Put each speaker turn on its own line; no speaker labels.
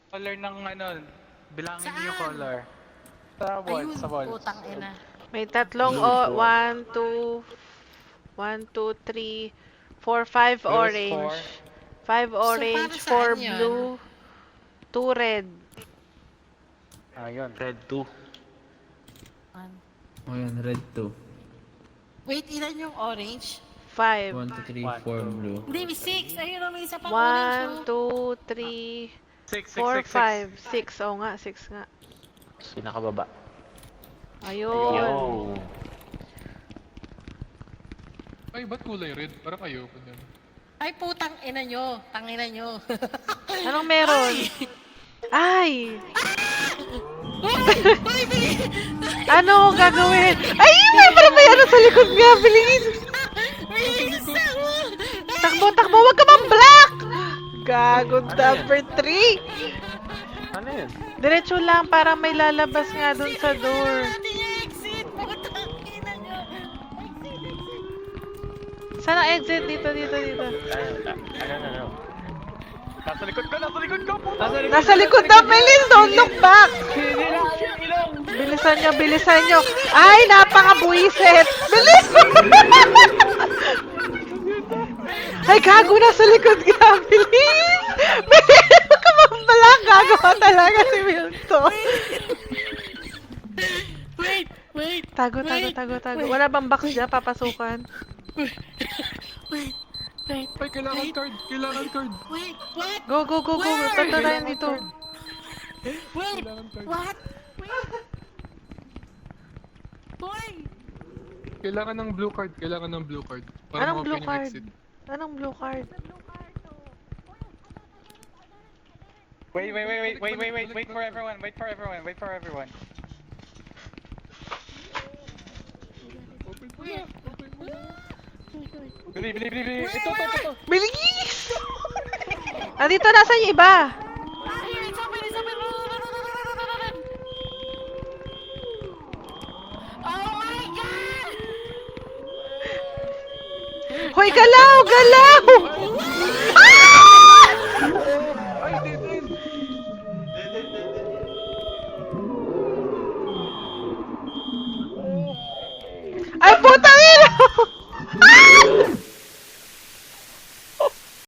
Color ng ano, bilangin niyo yung
Saan?
color. Sa wall,
Ayun,
sa wall.
putang ina.
May tatlong
Blue,
1, 2, 3, 4, 5
Blue is
orange.
4.
5
So,
orange,
para
4
saan yun?
blue, 2 red.
Ayun.
red 2.
O yan, red 2.
Wait, ilan yung orange?
5.
1, 2, 3,
One,
4
two.
blue.
Hindi, may 6. Ayun, may isa pang orange.
1, 2, 3,
6,
4,
6, 6, 6.
5, 6. Oo nga, 6 nga.
Pinakababa.
Ayun.
Yo!
Ay, ba't kulay red? Parang ayoko na.
Ay, putang ina nyo. Tangina nyo.
Anong meron? Ay!
Uy, bilis!
Ano gagawin? Ay! May ano sa likod nga, bilis!
Bilis ako!
Takbo, takbo! Huwag ka mag-block! Gago, number 3!
Ano yun?
Diretso lang para may lalabas nga dun sa door.
Natin yung exit! Putang ina nyo! Exit!
Saan ang exit? Dito, dito, dito.
Ano?
Nasa likod ko, nasa likod ko! Puta!
Nasa likod na, bilis! Don't look back! Bilisan nyo, bilisan nyo! Ay, napaka-buisit! Bilis! Ay, gago, nasa likod ka! Bilis! Bilis! Kamambalang gago ka talaga si Milton!
Wait! Wait!
Tago, tago, tago, tago. Wala bang box dyan? Papasukan.
Wait! Wait!
Ay, kailangan card! Kailangan card!
Wait! What?
Go, go, go, go!
Where?
Tatlo tayo dito.
Wait!
Kailangan card.
What? Wait! Boy!
Kailangan ng blue card. Kailangan ng blue card. Para
Anong blue
ma-open yung
card?
exit.
Anong blue card?
Wait for everyone, wait for everyone, wait for everyone.
Open mo na! Open mo na!
Bili! Ito!
Bilis! Andito, nasan yung iba?
It's open! It's open! Oh my God!
Hoy, galaw! Galaw! Ah!